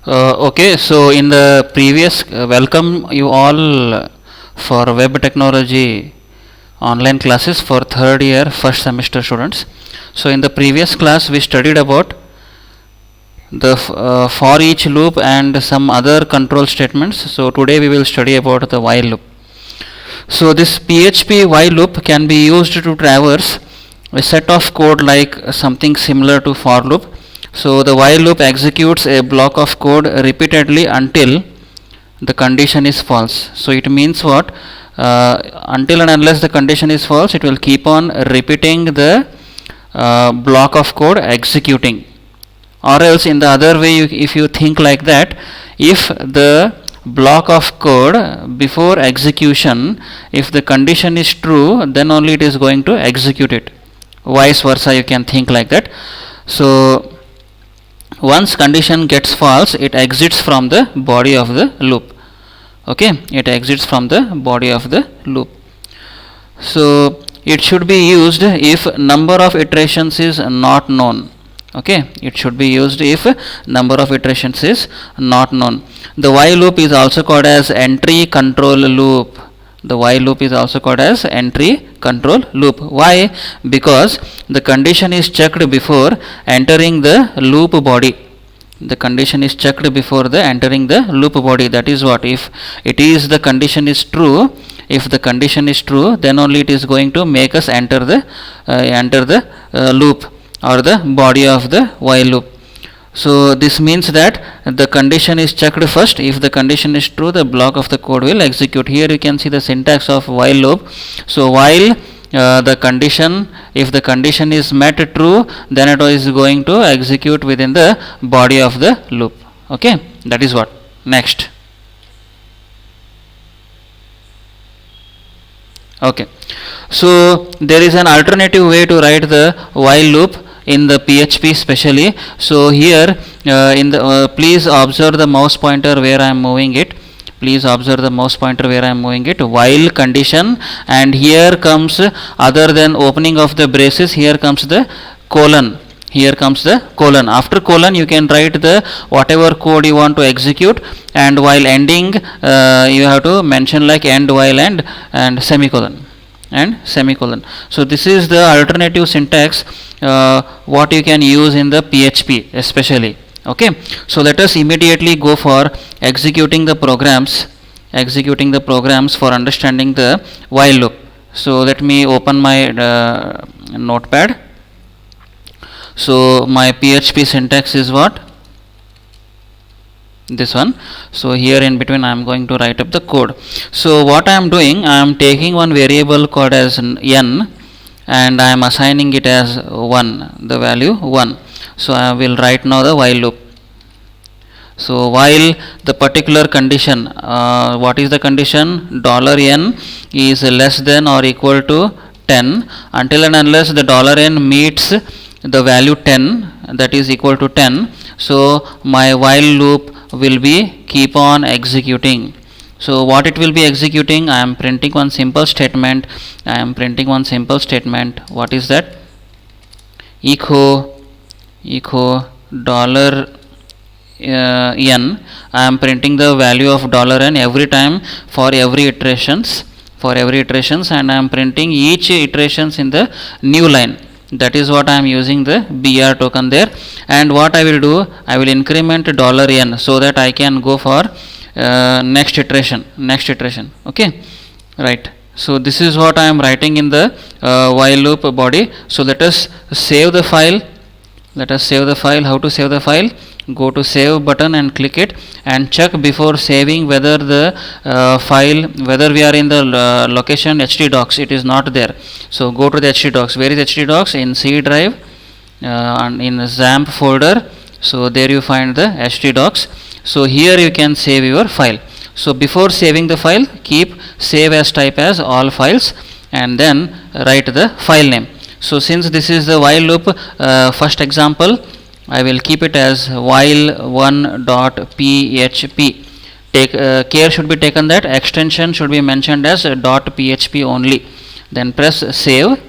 Okay, so in the previous, welcome you all for web technology online classes for third year first semester students. So in the previous class we studied about the for each loop and some other control statements. So today we will study about the while loop. So this PHP while loop can be used to traverse a set of code like something similar to for loop. So the while loop executes a block of code repeatedly until the condition is false. So it means what? Until and unless the condition is false, it will keep on repeating the block of code executing. Or else in the other way, if you think like that, if the block of code before execution, if the condition is true, then only it is going to execute it. Vice versa, you can think like that. So once condition gets false, it exits from the body of the loop. Okay, it exits from the body of the loop. So it should be used if number of iterations is not known. Okay, it should be used if number of iterations is not known. The while loop is also called as entry control loop. The while loop is also called as entry control loop. Why? Because the condition is checked before entering the loop body. The condition is checked before the entering the loop body. That is what? If it is the condition is true, if the condition is true, then only it is going to make us enter the loop or the body of the while loop. So this means that the condition is checked first. If the condition is true, the block of the code will execute. Here you can see the syntax of while loop. So while the condition, if the condition is met true, then it is going to execute within the body of the loop. Okay, that is what. Next. Okay, so there is an alternative way to write the while loop in the PHP especially. So here in the please observe the mouse pointer where I am moving it. Please observe the mouse pointer where I am moving it. While condition, and here comes, other than opening of the braces, here comes the colon. Here comes the colon. After colon you can write the whatever code you want to execute, and while ending you have to mention like end while and semicolon and semicolon. So this is the alternative syntax what you can use in the PHP especially. Okay, so let us immediately go for executing the programs for understanding the while loop. So let me open my notepad. So my PHP syntax is what? This one. So here in between I am going to write up the code. So what I am doing, I am taking one variable called as n, and I am assigning it as 1, the value 1. So I will write now the while loop. So while the particular condition, what is the condition? $n is less than or equal to 10, until and unless the $n meets the value 10, that is equal to 10. So my while loop will be keep on executing. So what it will be executing? I am printing one simple statement. What is that? Echo $n. I am printing the value of $n every time for every iterations, and I am printing each iterations in the new line. That is what I am using the BR token there. And what I will do, I will increment $n so that I can go for next iteration. Okay, right. So this is what I am writing in the while loop body. So let us save the file. How to save the file? Go to save button and click it, and check before saving whether the file, whether we are in the location htdocs. It is not there. So go to the htdocs. Where is htdocs? In C drive and in XAMPP folder. So there you find the htdocs. So here you can save your file. So before saving the file, keep save as type as all files, and then write the file name. So since this is the while loop first example, I will keep it as while1.php. Take care should be taken that extension should be mentioned as .php only. Then press save.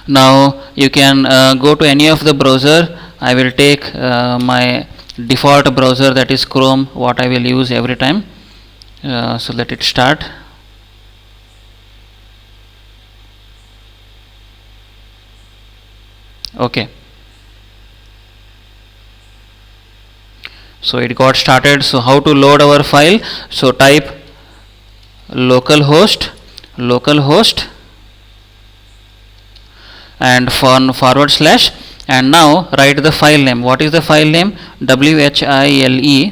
Now you can go to any of the browser. I will take my default browser, that is Chrome, what I will use every time. So let it start. Okay, so it got started. So how to load our file? So type localhost and forward slash, and now write the file name. What is the file name? WHILE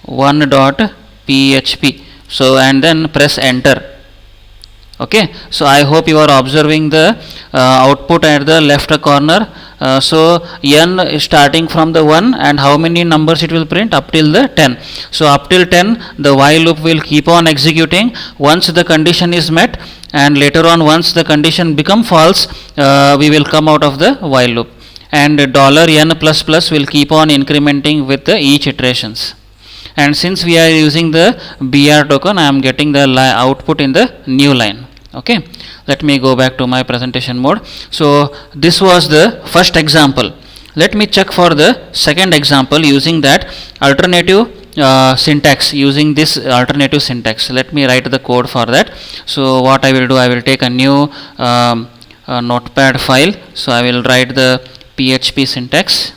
1.php. So and then press enter. Okay, so I hope you are observing the output at the left corner. So n is starting from the 1, and how many numbers it will print? Up till the 10. So up till 10 the while loop will keep on executing. Once the condition is met, and later on once the condition become false, we will come out of the while loop, and $n++ will keep on incrementing with the each iterations. And since we are using the BR token, I am getting the output in the new line. Okay, let me go back to my presentation mode. So this was the first example. Let me check for the second example using that alternative syntax, using this alternative syntax. Let me write the code for that. So what I will do, I will take a new notepad file. So I will write the PHP syntax.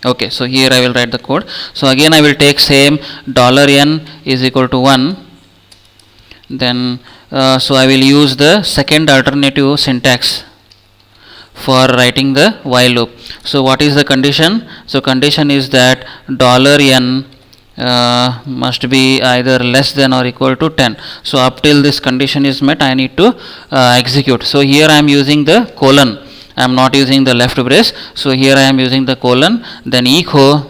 Okay, so here I will write the code. So again I will take same $n is equal to 1. Then so I will use the second alternative syntax for writing the while loop. So what is the condition? So condition is that $n must be either less than or equal to 10. So up till this condition is met, I need to execute. So here I am using the colon, I am not using the left brace. So here I am using the colon. Then echo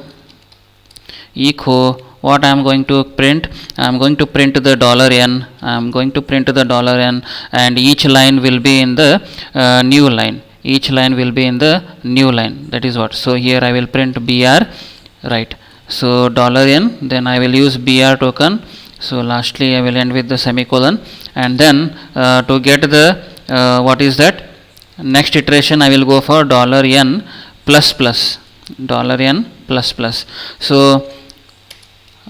what I am going to print? I am going to print the $n. I am going to print the $n, and each line will be in the new line. Each line will be in the new line. That is what. So here I will print BR, right? So $n. Then I will use BR token. So lastly I will end with the semicolon, and then to get the what is that? Next iteration I will go for $n++. $n++. So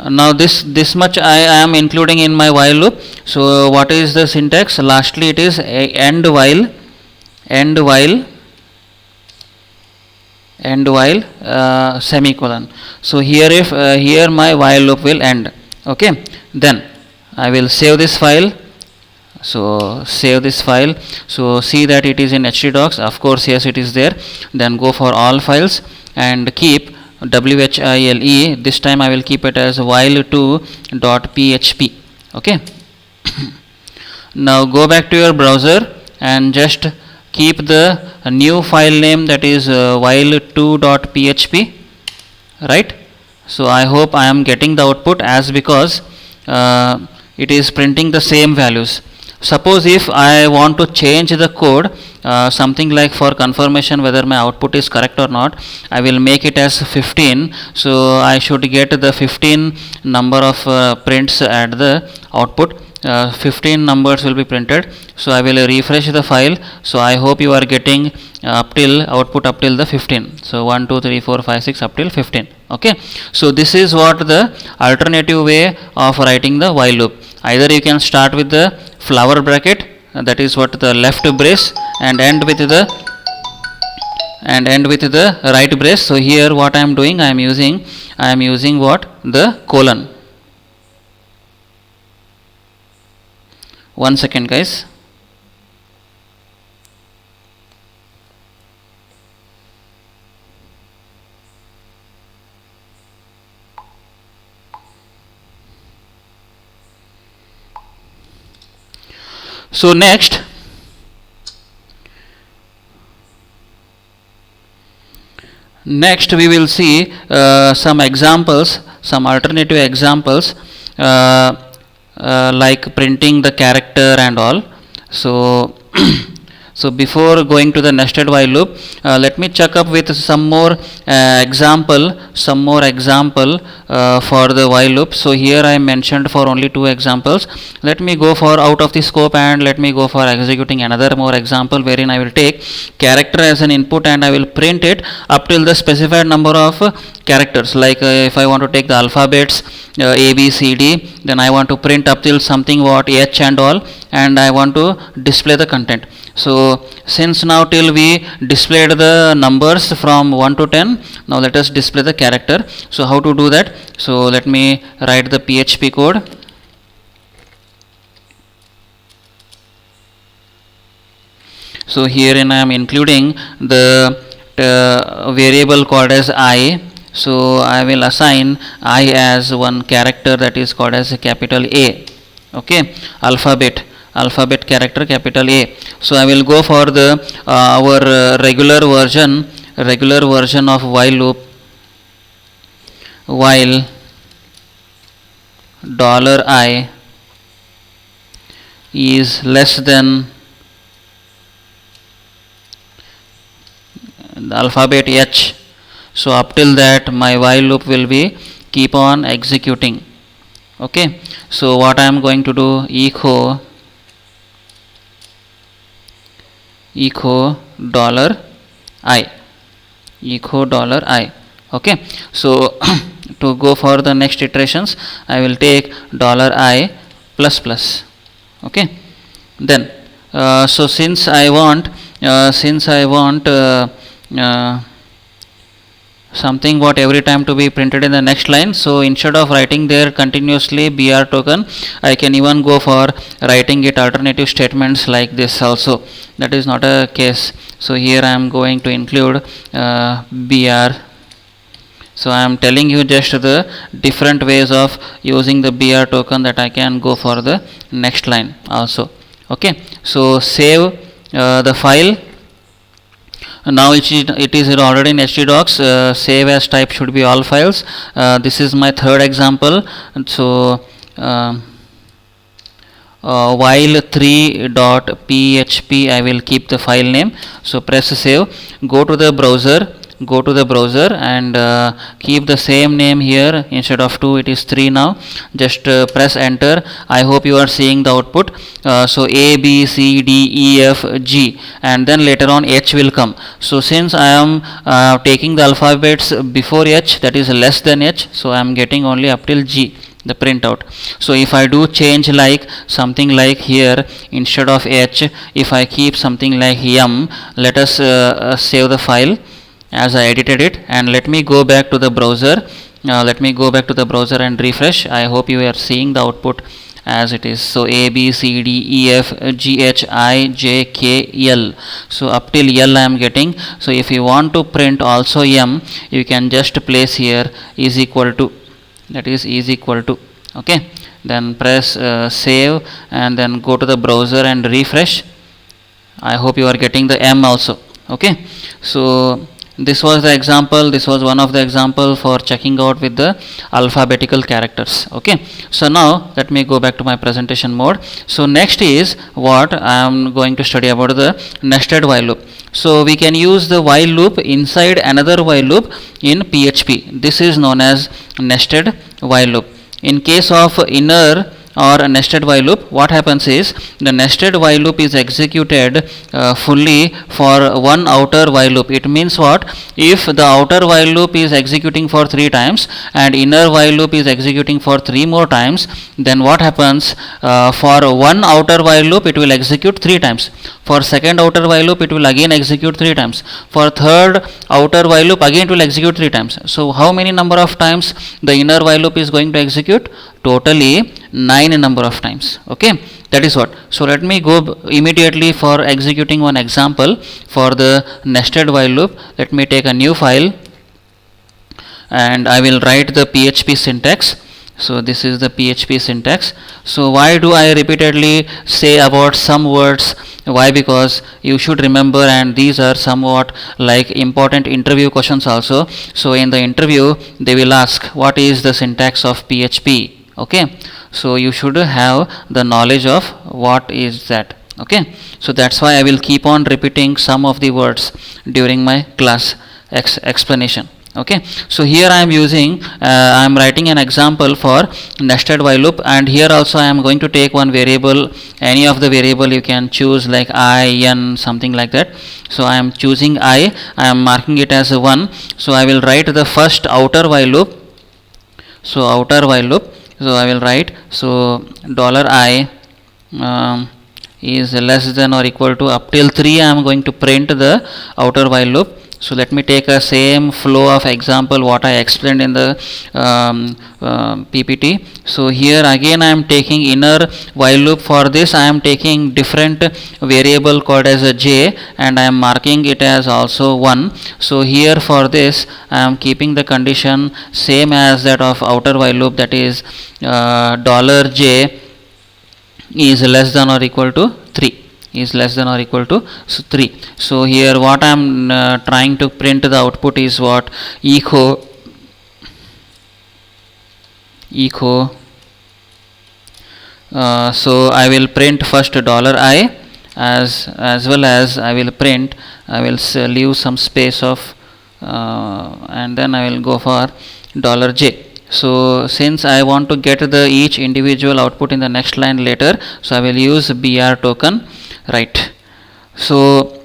now this much I am including in my while loop. So what is the syntax? Lastly it is end while semicolon. So here if here my while loop will end. Okay, then I will save this file. So save this file. So see that it is in htdocs. Of course yes, it is there. Then go for all files and keep WHILE. This time I will keep it as while2.php. okay. Now go back to your browser and just keep the new file name, that is while2.php, right? So I hope I am getting the output, as because it is printing the same values. Suppose if I want to change the code, something like for confirmation whether my output is correct or not, I will make it as 15. So I should get the 15 number of prints at the output. 15 numbers will be printed. So I will refresh the file. So I hope you are getting up till output up till the 15. So 1 2 3 4 5 6 up till 15. Okay, so this is what the alternative way of writing the while loop. Either you can start with the flower bracket, that is what the left brace, and end with the right brace. So here what I am doing, I am using what? The colon. One second guys. So next we will see some examples, some alternative examples, like printing the character and all. So So before going to the nested while loop, let me check up with some more example for the while loop. So here I mentioned for only 2 examples. Let me go for out of the scope and let me go for executing another more example, wherein I will take character as an input and I will print it up till the specified number of characters. Like if I want to take the alphabets A, B, C, D, then I want to print up till something what H and all, and I want to display the content. So since now till we displayed the numbers from 1 to 10, now let us display the character. So how to do that? So let me write the PHP code. So herein I am including the variable called as I. So I will assign I as one character, that is called as a capital A. Okay, alphabet character capital A. So I will go for the our regular version of while loop, while $I is less than the alphabet H. So up till that my while loop will be keep on executing. Okay, so what I am going to do, echo $I. Okay, so to go for the next iterations, I will take $I plus plus. Okay, then so since I want something what every time to be printed in the next line, so instead of writing there continuously br token, I can even go for writing it alternative statements like this also. That is not a case. So here I am going to include br. So I am telling you just the different ways of using the br token that I can go for the next line also. Okay, so save the file. Now it is already in htdocs. Save as type should be all files. This is my third example. So while 3.php I will keep the file name. So press save, go to the browser and keep the same name here. Instead of 2 it is 3 now. Just press enter. I hope you are seeing the output. So A, B, C, D, E, F, G, and then later on H will come. So since I am taking the alphabets before H, that is less than H, so I am getting only up till G, the printout. So if I do change like something like here, instead of H, if I keep something like M, let us save the file as I edited it, and let me go back to the browser. And refresh. I hope you are seeing the output as it is. So A, B, C, D, E, F, G, H, I, J, K, L. So up till L I am getting. So if you want to print also M, you can just place here is equal to, that is equal to. Okay, then press save and then go to the browser and refresh. I hope you are getting the M also. Okay, so this was the example. This was one of the example for checking out with the alphabetical characters. Okay, so now let me go back to my presentation mode. So next is what I am going to study about the nested while loop. So we can use the while loop inside another while loop in PHP. This is known as nested while loop. In case of inner or a nested while loop, what happens is the nested while loop is executed fully for one outer while loop. It means what? If the outer while loop is executing for 3 times and inner while loop is executing for 3 more times, then what happens? For one outer while loop it will execute 3 times. For second outer while loop it will again execute 3 times. For third outer while loop again it will execute 3 times. So how many number of times the inner while loop is going to execute? Totally 9 number of times. Okay, that is what. So let me go immediately for executing one example for the nested while loop. Let me take a new file and I will write the PHP syntax. So this is the PHP syntax. So why do I repeatedly say about some words? Why? Because you should remember, and these are somewhat like important interview questions also. So in the interview they will ask what is the syntax of PHP. Okay, so you should have the knowledge of what is that. Okay, so that's why I will keep on repeating some of the words during my class explanation. Okay, so here I am using I am writing an example for nested while loop, and here also I am going to take one variable, any of the variable you can choose, like I, n, something like that. So I am choosing I am marking it as a 1. So I will write the first outer while loop. So outer while loop, so I will write, so $I is less than or equal to, up till 3 I am going to print the outer while loop. So let me take a same flow of example what I explained in the PPT. So here again I am taking inner while loop. For this I am taking different variable called as a j, and I am marking it as also 1. So here for this I am keeping the condition same as that of outer while loop, that is $j is less than or equal to 3, is less than or equal to 3. So here what I am trying to print the output is what, echo so I will print first $I as well as I will print, I will leave some space of and then I will go for $j. So since I want to get the each individual output in the next line later, so I will use br token, right. So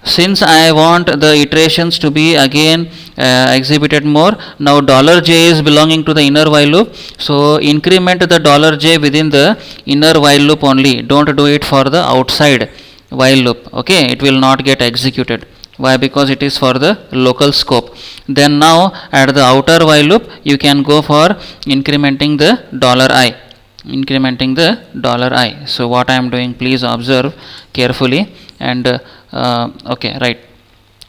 since I want the iterations to be again exhibited more, now $j is belonging to the inner while loop, so increment the $j within the inner while loop only, don't do it for the outside while loop. Okay, it will not get executed. Why? Because it is for the local scope. Then now at the outer while loop you can go for incrementing the $I, incrementing the $I. So what I am doing, please observe carefully, and okay, right.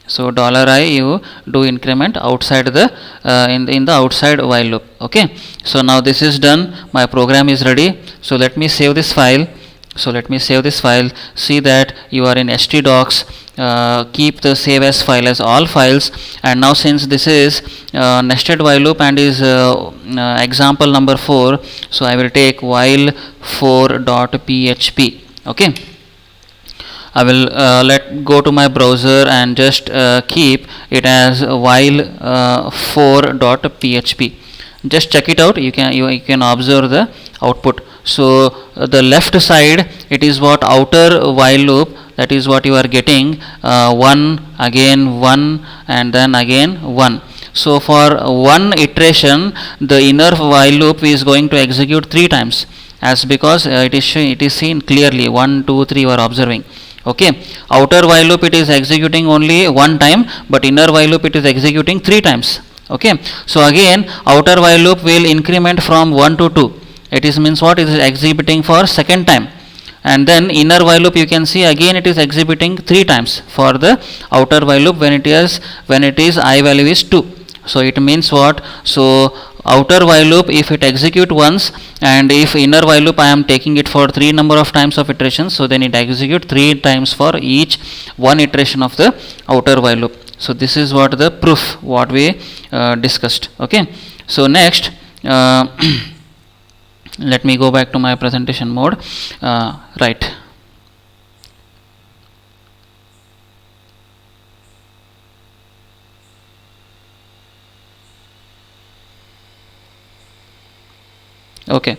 So $I you do increment outside the in the outside while loop. Okay, so now this is done, my program is ready. So let me save this file. So let me save this file. See that you are in htdocs. Keep the save as file as all files. And now since this is nested while loop and is example number 4, so I will take while 4.php. Okay, I will let go to my browser and just keep it as while 4.php. Just check it out. You can observe the output. So the left side, it is what outer while loop, that is what you are getting, 1 again 1 and then again 1. So for one iteration the inner while loop is going to execute 3 times, as because it is seen clearly 1 2 3 you are observing. Okay, outer while loop it is executing only 1 time, but inner while loop it is executing 3 times. Okay, so again outer while loop will increment from 1 to 2. It is means what, it is exhibiting for second time, and then inner while loop you can see again it is exhibiting 3 times for the outer while loop when it is I value is 2. So it means what, so outer while loop if it execute once, and if inner while loop I am taking it for 3 number of times of iterations, so then it execute 3 times for each one iteration of the outer while loop. So this is what the proof what we discussed. Okay, so next let me go back to my presentation mode. Right. Okay.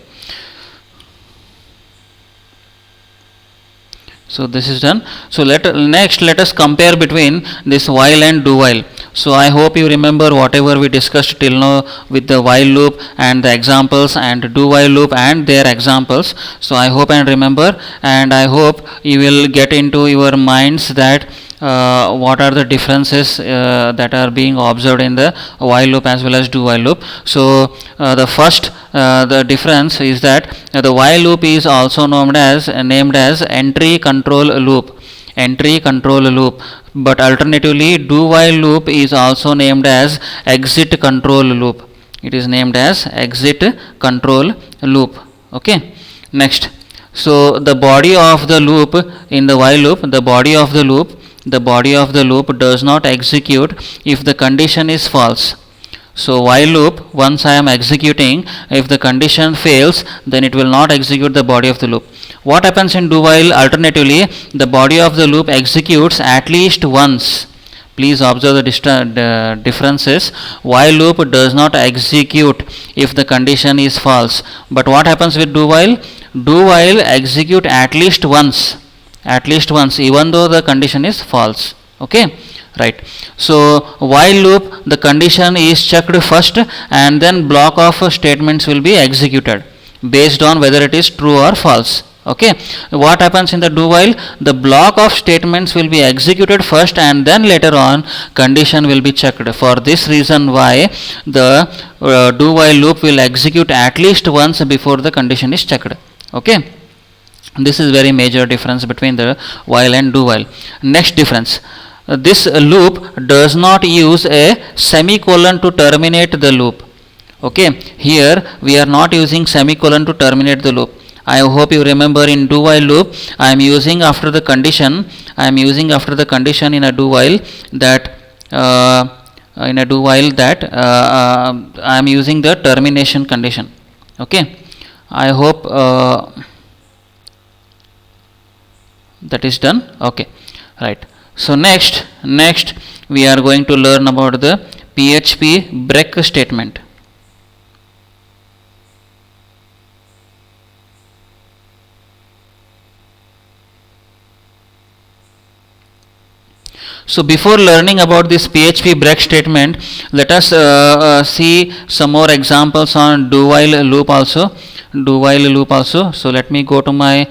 So this is done. So let us compare between this while and do while. So I hope you remember whatever we discussed till now with the while loop and the examples, and do while loop and their examples. So I hope and remember, and I hope you will get into your minds that what are the differences that are being observed in the while loop as well as do while loop. So the first the difference is that the while loop is also named as entry control loop, but alternatively do while loop is also named as exit control loop. It is named as exit control loop. Okay, next, so the body of the loop in the while loop, the body of the loop does not execute if the condition is false. So while loop, once I am executing, if the condition fails, then it will not execute the body of the loop. What happens in do while? Alternatively, the body of the loop executes at least once. Please observe the differences. While loop does not execute if the condition is false. But what happens with do while? Do while execute at least once. At least once, even though the condition is false. Okay, right. So while loop, the condition is checked first, and then block of statements will be executed based on whether it is true or false. Okay, what happens in the do while? The block of statements will be executed first, and then later on condition will be checked. For this reason, why the do while loop will execute at least once before the condition is checked. Okay, this is very major difference between the while and do while. Next difference, this loop does not use a semicolon to terminate the loop. Okay, here we are not using semicolon to terminate the loop. I hope you remember in do while loop, I am using after the condition in a do while that I am using the termination condition. Okay, I hope that is done. Okay, right. So next we are going to learn about the PHP break statement. So before learning about this PHP break statement, let us see some more examples on do while loop also. So let me go to my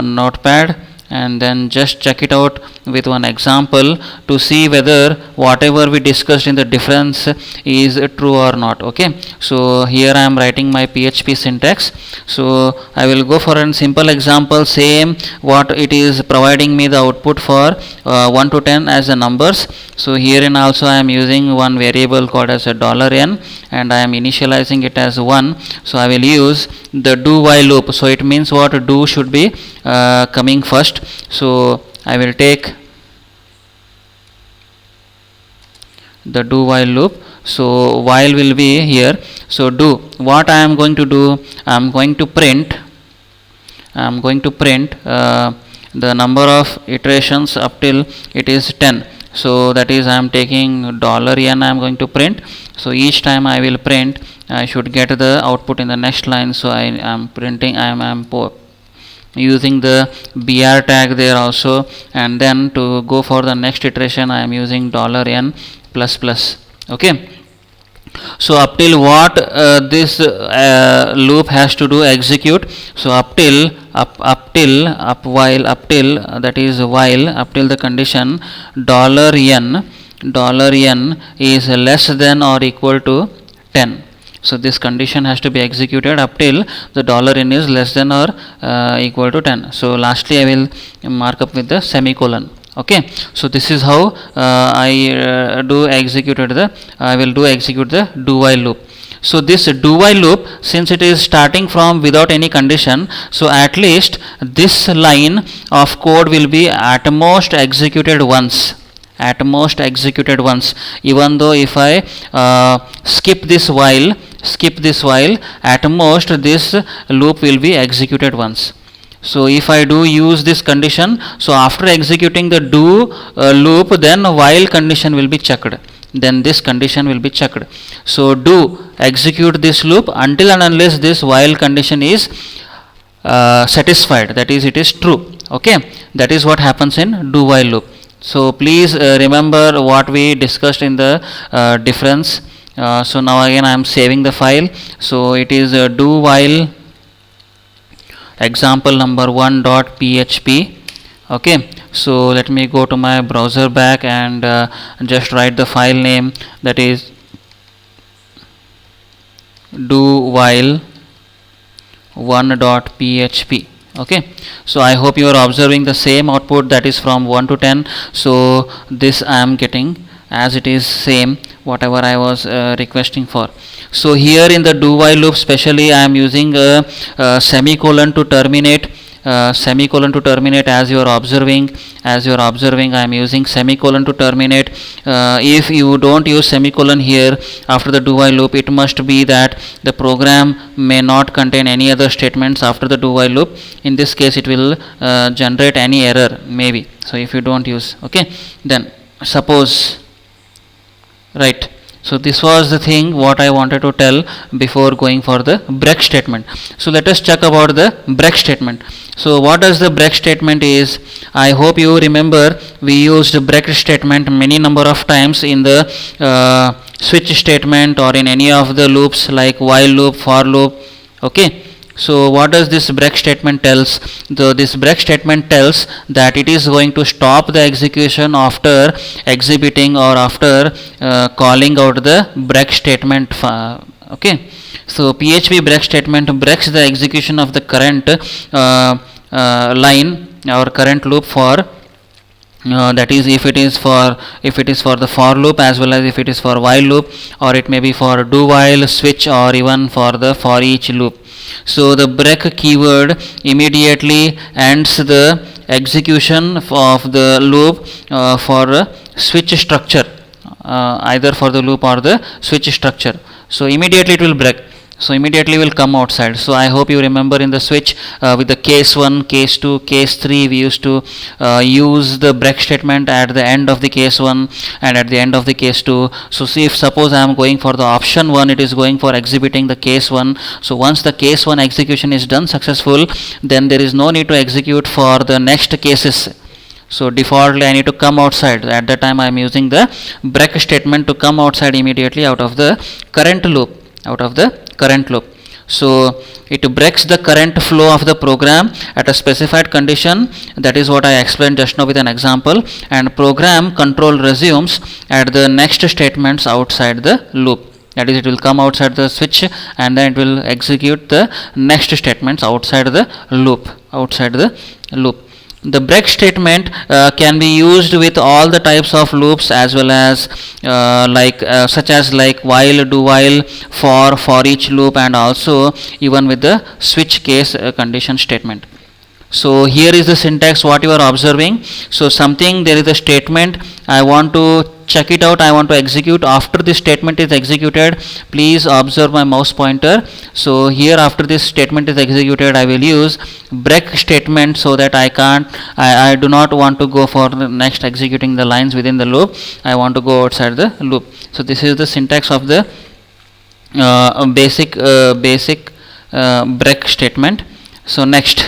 notepad and then just check it out with one example to see whether whatever we discussed in the difference is true or not. Okay, so here I am writing my PHP syntax. So I will go for a simple example, same what it is providing me the output for 1 to 10 as the numbers. So herein also I am using one variable called as a $n, and I am initializing it as 1. So I will use the do while loop. So it means what? Do should be coming first. So I will take the do while loop. So while will be here. So do, what I am going to do, I am going to print the number of iterations up till it is 10. So that is I am taking $n, I am going to print. So each time I will print, I should get the output in the next line. So I am printing, I am using the br tag there also, and then to go for the next iteration I am using $n plus plus. Okay, so up till what this loop has to do execute. So up till that is while up till the condition $n is less than or equal to 10. So this condition has to be executed up till the $n is less than or equal to 10. So lastly I will mark up with the semicolon. Okay, so this is how I will execute the do while loop. So this do while loop, since it is starting from without any condition, so at least this line of code will be at most executed once. Even though if I skip this while, at most this loop will be executed once. So if I do use this condition, so after executing the do loop, then while condition will be checked, then this condition will be checked. So do execute this loop until and unless this while condition is satisfied, that is it is true. Okay, that is what happens in do while loop. So please remember what we discussed in the difference. So now again I am saving the file. So it is do while example number 1.php. Okay, so let me go to my browser back and just write the file name, that is do while 1.php. Okay, so I hope you are observing the same output, that is from 1 to 10. So this I am getting as it is same whatever I was requesting for. So here in the do while loop specially I am using a semicolon to terminate semicolon to terminate. As you are observing, I am using semicolon to terminate. If you don't use semicolon here after the do while loop, it must be that the program may not contain any other statements after the do while loop. In this case it will generate any error maybe. So if you don't use, okay, then suppose, right. So this was the thing what I wanted to tell before going for the break statement. So let us check about the break statement. So what does the break statement is? I hope you remember we used break statement many number of times in the switch statement or in any of the loops like while loop, for loop, okay. So what does this break statement tells? This break statement tells that it is going to stop the execution after exhibiting or after calling out the break statement. Okay. So PHP break statement breaks the execution of the current line or current loop for that is if it is for the for loop as well as if it is for while loop, or it may be for do while, switch, or even for the for each loop. So the break keyword immediately ends the execution of the loop for a switch structure, either for the loop or the switch structure. So immediately it will break. So immediately will come outside. So I hope you remember in the switch with the case 1, case 2, case 3 we used to use the break statement at the end of the case 1 and at the end of the case 2. So see, if suppose I am going for the option 1, it is going for exhibiting the case 1. So once the case 1 execution is done successful, then there is no need to execute for the next cases. So defaultly I need to come outside. At that time I am using the break statement to come outside immediately out of the current loop. So it breaks the current flow of the program at a specified condition. That is what I explained just now with an example, and program control resumes at the next statements outside the loop. That is, it will come outside the switch and then it will execute the next statements outside the loop. The break statement can be used with all the types of loops as well as such as like while, do while, for each loop, and also even with the switch case condition statement. So here is the syntax what you are observing. So something, there is a statement, I want to check it out, I want to execute. After this statement is executed, please observe my mouse pointer. So here after this statement is executed, I will use break statement so that I do not want to go for the next executing the lines within the loop. I want to go outside the loop. So this is the syntax of the basic break statement. So next.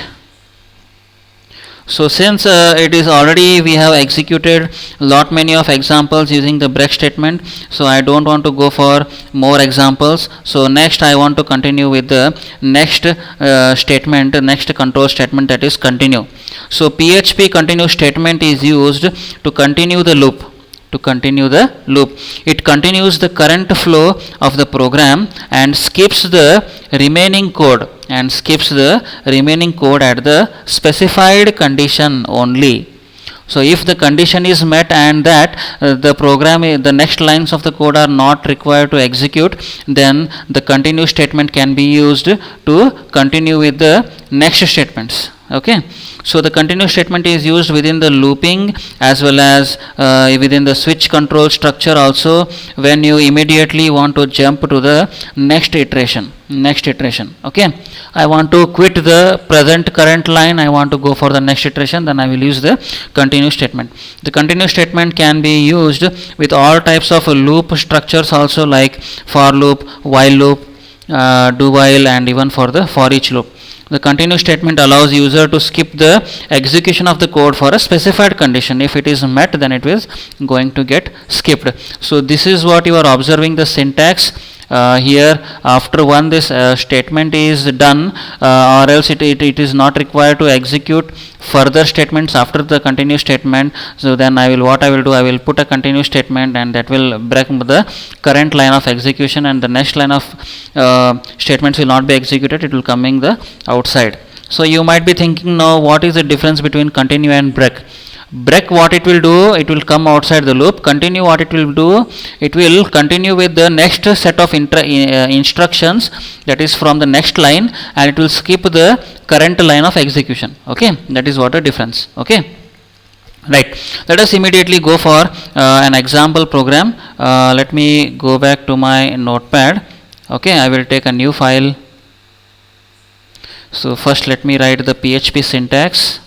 So since it is already we have executed lot many of examples using the break statement, so I don't want to go for more examples. So next I want to continue with the next statement, next control statement, that is continue. So PHP continue statement is used to continue the loop. It continues the current flow of the program and skips the remaining code at the specified condition only. So if the condition is met and that the next lines of the code are not required to execute, then the continue statement can be used to continue with the next statements. Okay. So the continue statement is used within the looping as well as within the switch control structure also, when you immediately want to jump to the next iteration. Okay. I want to quit the current line, I want to go for the next iteration, then I will use the continue statement. The continue statement can be used with all types of loop structures also, like for loop, while loop, do while, and even for the for each loop. The continue statement allows user to skip the execution of the code for a specified condition. If it is met, then it is going to get skipped. So this is what you are observing, the syntax. Here after this statement is done, or else it is not required to execute further statements after the continue statement. So then I will put a continue statement, and that will break the current line of execution, and the next line of statements will not be executed, it will coming the outside. So you might be thinking now, what is the difference between continue and break? Break, what it will do, it will come outside the loop. Continue, what it will do, it will continue with the next set of instructions, that is from the next line, and it will skip the current line of execution. Okay, that is what the difference. Okay, right. Let us immediately go for an example program. Let me go back to my notepad. Okay, I will take a new file. So first let me write the PHP syntax.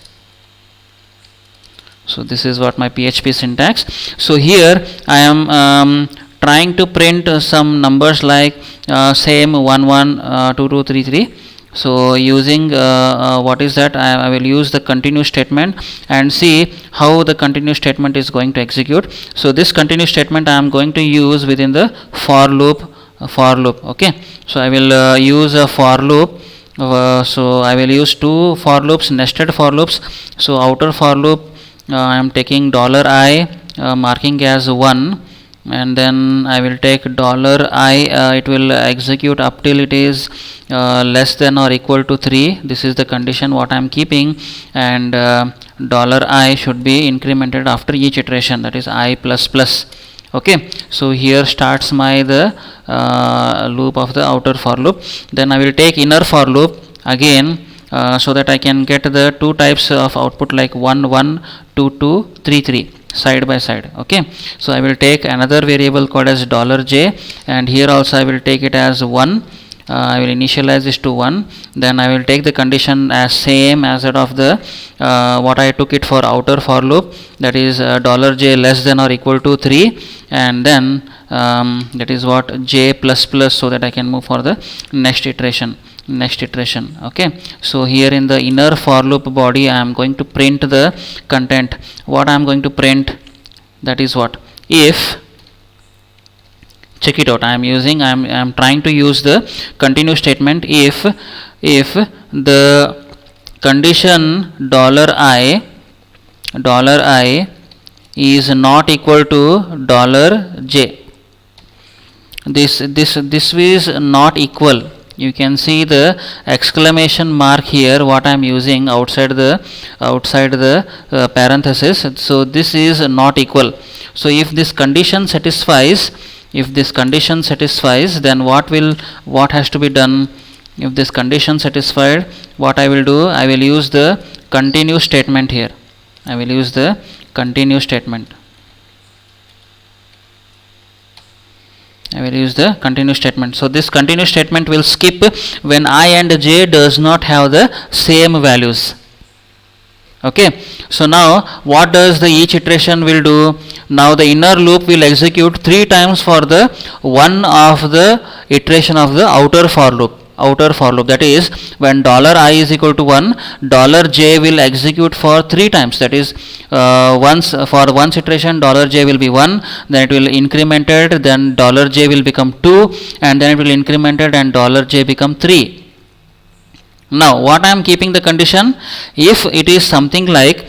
So this is what my PHP syntax. So here I am trying to print some numbers like same 1 1 2 2 3 3. So using what is that, I will use the continue statement and see how the continue statement is going to execute. So this continue statement I am going to use within the for loop. Okay, so I will use a for loop. So I will use two for loops, nested for loops. So outer for loop, I am taking $I marking as 1, and then I will take $I, it will execute up till it is less than or equal to 3. This is the condition what I am keeping, and $I should be incremented after each iteration, that is I plus plus. Okay, so here starts my the loop of the outer for loop. Then I will take inner for loop again, so that I can get the two types of output like 1 1 2 2 3 3 side by side. Okay, so I will take another variable called as $j, and here also I will take it as 1. I will initialize this to 1. Then I will take the condition as same as that of the what I took it for outer for loop, that is $j less than or equal to 3, and then that is what j plus plus, so that I can move for the next iteration. Okay, so here in the inner for loop body I am going to print the content. What I am going to print, that is what, if, check it out, I am trying to use the continue statement. If the condition $I is not equal to $j, this is not equal. You can see the exclamation mark here what I am using outside the parenthesis. So this is not equal. So if this condition satisfies, then what has to be done? If this condition satisfied, what I will do, I will use the continue statement here. I will use the continue statement. So this continue statement will skip when I and j does not have the same values. Okay, so now what does the each iteration will do? Now the inner loop will execute 3 times for the one of the iteration of the outer for loop. That is, when $I is equal to 1, $j will execute for 3 times. That is, once iteration $j will be 1, then it will incremented, then $j will become 2, and then it will incremented and $j become 3. Now what I am keeping the condition, if it is something like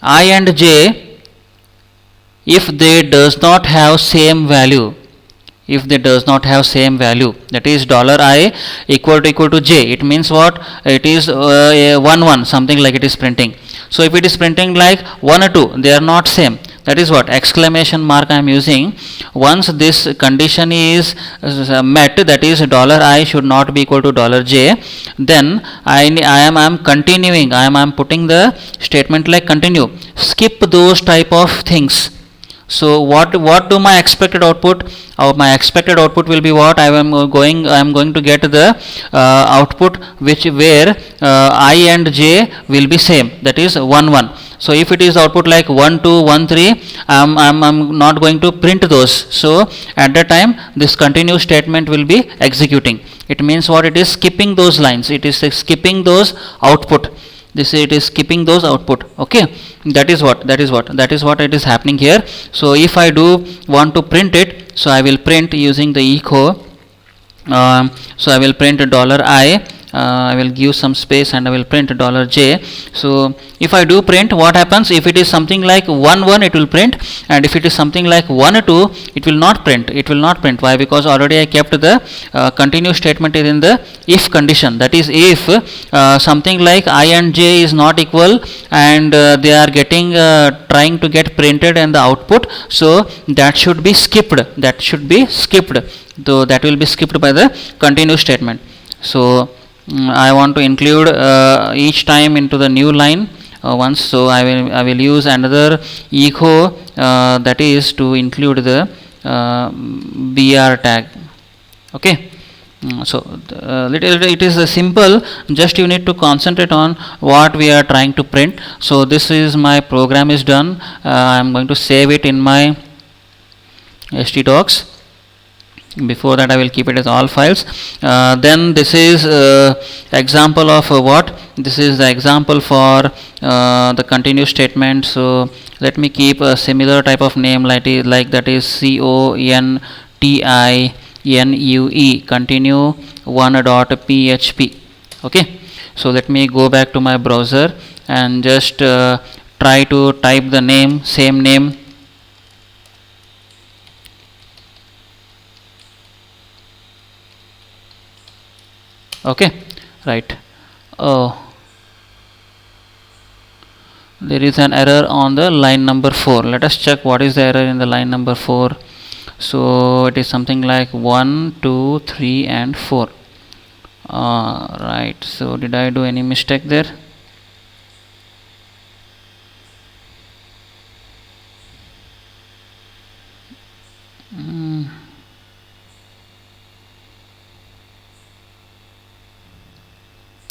I and j, if they does not have same value, that is $I equal to j, it means what, it is 1 1, something like it is printing. So if it is printing like 1 or 2, they are not same, that is what exclamation mark I am using. Once this condition is met, that is $I should not be equal to $j, then I am continuing, I am putting the statement like continue, skip those type of things. So what do my expected output? My expected output will be what? I am going to get the output where I and j will be same, that is 1 1. So if it is output like 1 2 1 3, I'm not going to print those. So at that time this continue statement will be executing. It means what? It is skipping those lines. It is skipping those output. It is skipping those output. Okay, that is what it is happening here. So if I do want to print it, so I will print using the echo. So I will print $I I will give some space and I will print $J. So if I do print, what happens? If it is something like 1 1, it will print, and if it is something like 1 2, it will not print. It will not print. Why? Because already I kept the continuous statement is in the if condition. That is, if something like I and j is not equal, and they are getting trying to get printed and the output, so that should be skipped. That should be skipped. Though that will be skipped by the continuous statement. So I want to include each time into the new line once. So I will use another echo, that is to include the br tag. Okay. So it is simple. Just you need to concentrate on what we are trying to print. So this is my program is done. I am going to save it in my htdocs. Before that I will keep it as all files. Then this is example of what? This is the example for the continuous statement. So let me keep a similar type of name like that is CONTINUE, continue 1.php. Okay. So let me go back to my browser and just try to type the name, same name. Okay, right. Oh, there is an error on the line number 4. Let us check what is the error in the line number 4. So it is something like 1 2 3 and 4. Right. So did I do any mistake there?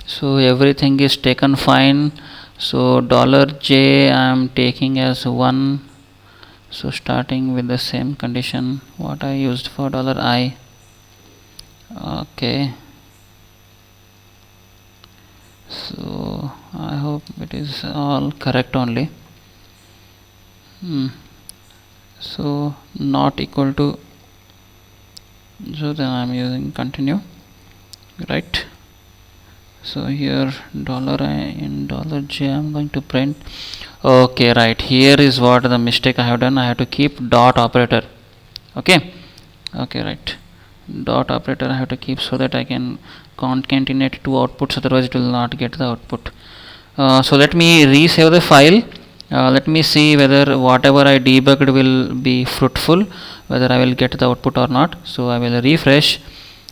So everything is taken fine. So $J I am taking as 1. So starting with the same condition what I used for $I. Okay. So I hope it is all correct only. So not equal to, so then I am using continue, right? So here $I in $J I am going to print. Okay, right. Here is what the mistake I have done. I have to keep dot operator. Okay. Okay, right. Dot operator I have to keep so that I can concatenate two outputs. Otherwise, it will not get the output. So let me resave the file. Let me see whether whatever I debugged will be fruitful, whether I will get the output or not. So I will refresh.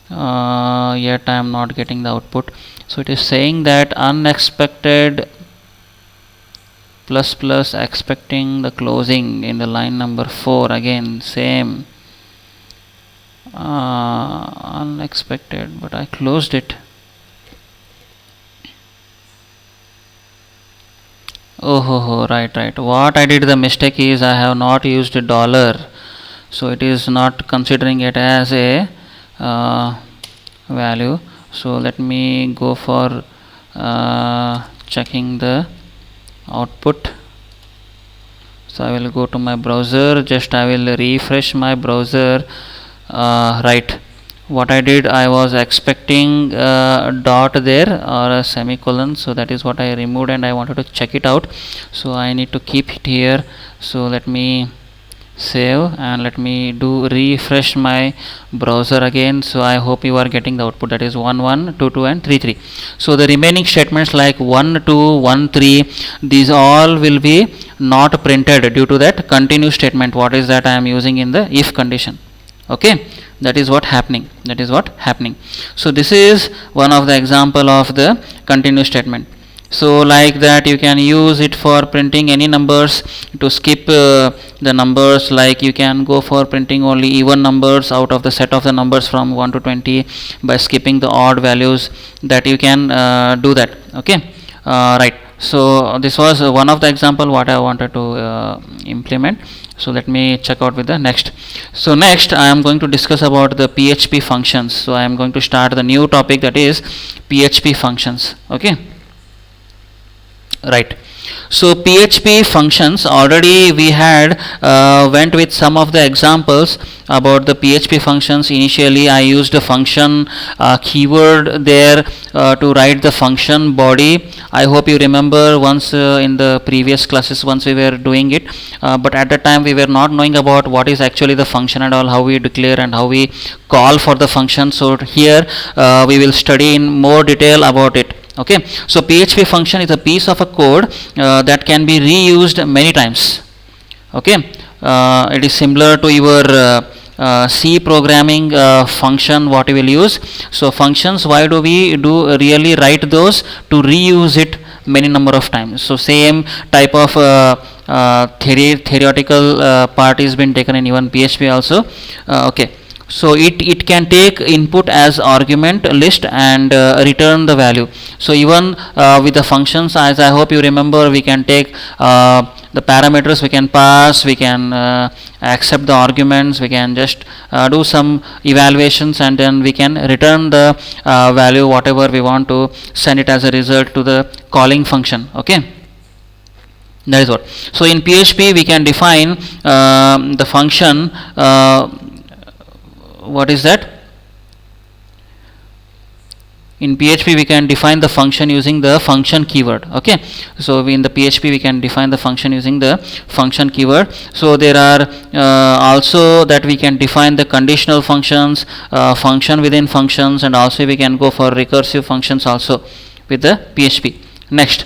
Yet I am not getting the output. So it is saying that unexpected plus plus expecting the closing in the line number 4. Again same unexpected, but I closed it. Oh, right. What I did the mistake is I have not used $, so it is not considering it as a value. So let me go for checking the output. So I will go to my browser, just I will refresh my browser. Right, what I did, I was expecting dot there or a semicolon, so that is what I removed and I wanted to check it out. So I need to keep it here. So let me save and let me do refresh my browser again. So I hope you are getting the output, that is 1 1 2 2 and 3 3. So the remaining statements like 1 2 1 3, these all will be not printed due to that continuous statement. What is that I am using in the if condition. Okay, that is what happening. So this is one of the example of the continuous statement. So like that you can use it for printing any numbers, to skip the numbers. Like you can go for printing only even numbers out of the set of the numbers from 1 to 20 by skipping the odd values, that you can do that. Okay, right. So this was one of the example what I wanted to implement. So let me check out with the next. So next I am going to discuss about the PHP functions. So I am going to start the new topic, that is PHP functions. Okay, right. So PHP functions, already we had went with some of the examples about the PHP functions. Initially I used a function keyword there to write the function body. I hope you remember once in the previous classes once we were doing it, but at the time we were not knowing about what is actually the function and all, how we declare and how we call for the function. So here we will study in more detail about it. Okay, so PHP function is a piece of a code that can be reused many times. Okay, it is similar to your C programming function what we will use. So functions, why do we really write those? To reuse it many number of times. So same type of theoretical part is been taken in even PHP also. Okay. So it can take input as argument list and return the value. So even with the functions, as I hope you remember, we can take the parameters, we can pass, we can accept the arguments, we can just do some evaluations, and then we can return the value whatever we want to send it as a result to the calling function. Okay, that is what. So in PHP we can define the function. What is that? In PHP we can define the function using the function keyword. Okay, so in the PHP we can define the function using the function keyword. So there are also that we can define the conditional functions, function within functions, and also we can go for recursive functions also with the PHP. Next,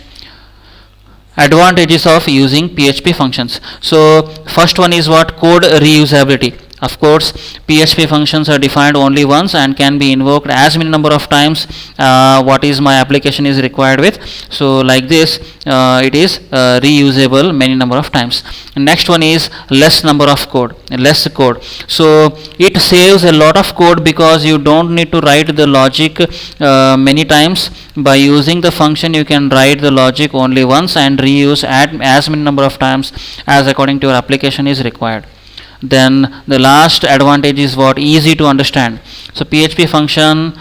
advantages of using PHP functions. So first one is what? Code reusability. Of course, PHP functions are defined only once and can be invoked as many number of times what is my application is required with. So like this it is reusable many number of times. Next one is less number of code, less code. So it saves a lot of code because you don't need to write the logic many times. By using the function you can write the logic only once and reuse as many number of times as according to your application is required. Then the last advantage is what? Easy to understand. So PHP function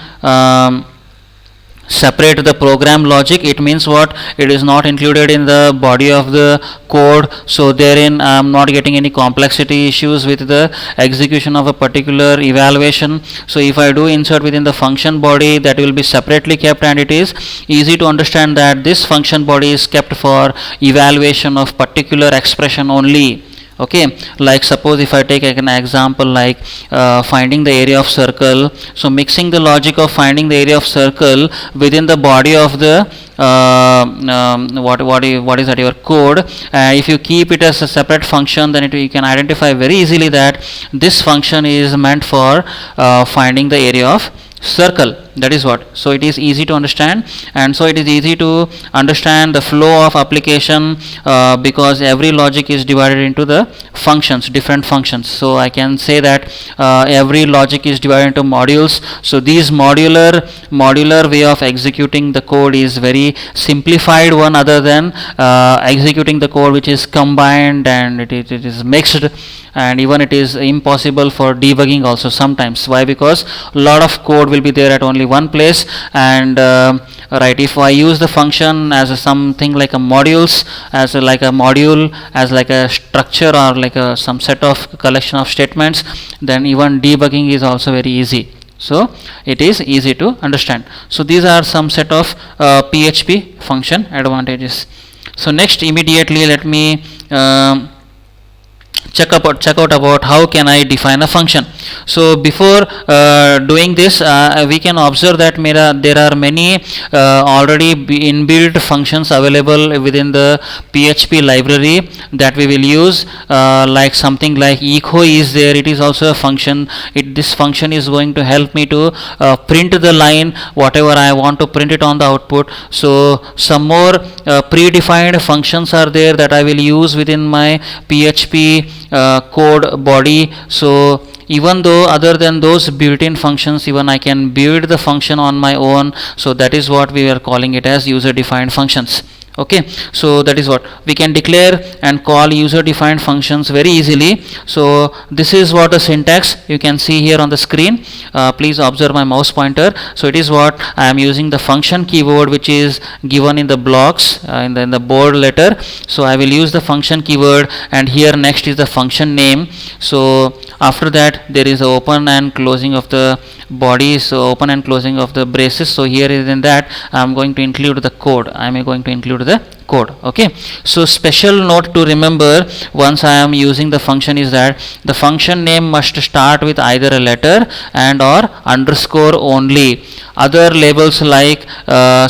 separate the program logic. It means what? It is not included in the body of the code, so therein I am not getting any complexity issues with the execution of a particular evaluation. So if I do insert within the function body, that will be separately kept, and it is easy to understand that this function body is kept for evaluation of particular expression only. Okay, like suppose if I take an example like finding the area of circle. So mixing the logic of finding the area of circle within the body of the what is that, your code. If you keep it as a separate function, then you can identify very easily that this function is meant for finding the area of circle. That is what. So it is easy to understand, and so it is easy to understand the flow of application because every logic is divided into the functions, different functions. So I can say that every logic is divided into modules. So these modular way of executing the code is very simplified one, other than executing the code which is combined and it is mixed, and even it is impossible for debugging also sometimes. Why? Because a lot of code will be there at only one place, and right, if I use the function as something like a modules, as like a module, as like a structure, or like some set of collection of statements, then even debugging is also very easy. So it is easy to understand. So these are some set of PHP function advantages. So next, immediately let me check out about how can I define a function. So before doing this, we can observe that there are many already inbuilt functions available within the PHP library that we will use, like something like echo is there. It is also a function. This function is going to help me to print the line whatever I want to print it on the output. So some more predefined functions are there that I will use within my PHP code body. So even though other than those built-in functions, even I can build the function on my own. So that is what we are calling it as user defined functions. Okay, so that is what we can declare and call user defined functions very easily. So this is what the syntax you can see here on the screen. Please observe my mouse pointer. So it is what I am using the function keyword which is given in the blocks in the board letter. So I will use the function keyword, and here next is the function name. So after that there is the open and closing of the body, so open and closing of the braces. So here is in that I am going to include the code. I am going to include the code. Okay, so special note to remember once I am using the function is that the function name must start with either a letter and or underscore only. Other labels like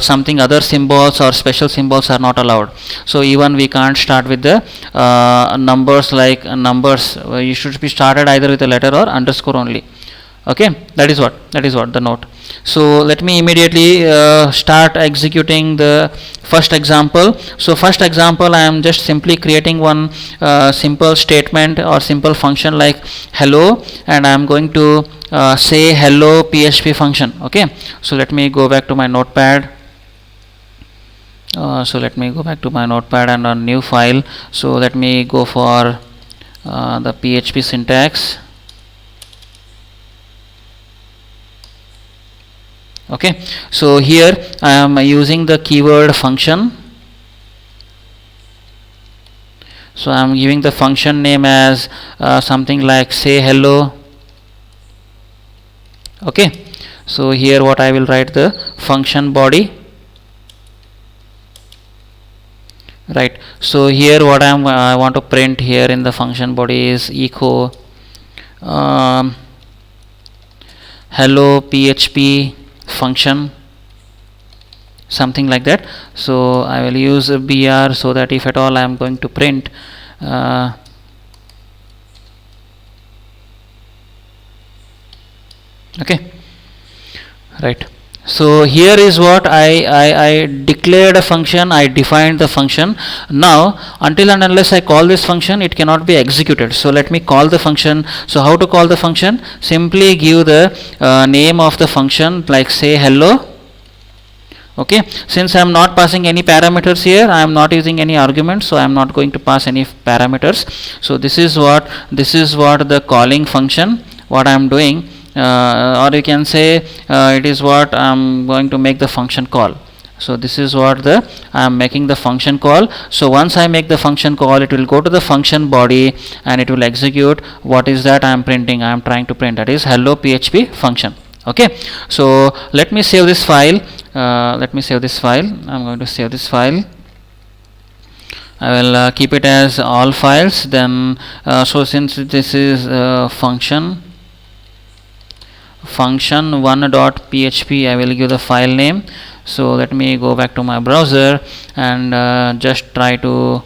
something other symbols or special symbols are not allowed. So even we can't start with the numbers like numbers. You should be started either with a letter or underscore only. Okay, that is what the note. So let me immediately start executing the first example. So first example, I am just simply creating one simple statement or simple function like hello, and I am going to say hello PHP function. Okay, so let me go back to my notepad. And a new file. So let me go for the PHP syntax. Okay, so here I am using the keyword function. So I am giving the function name as something like say hello. Okay, so here what I will write the function body. Right, so here what I want to print here in the function body is echo hello PHP function, something like that. So I will use a br so that if at all I am going to print okay, right. So here is what I declared a function, I defined the function. Now until and unless I call this function, it cannot be executed. So let me call the function. So how to call the function? Simply give the name of the function like say hello. Okay, since I am not passing any parameters here, I am not using any arguments, so I am not going to pass any parameters. So this is what the calling function, what I am doing, or you can say it is what I am going to make the function call. So this is what I am making the function call. So once I make the function call, it will go to the function body and it will execute what is that I am printing. I am trying to print, that is hello PHP function. Okay, so let me save this file. I am going to save this file. I will keep it as all files. Then so since this is function 1.php, I will give the file name. So let me go back to my browser and just try to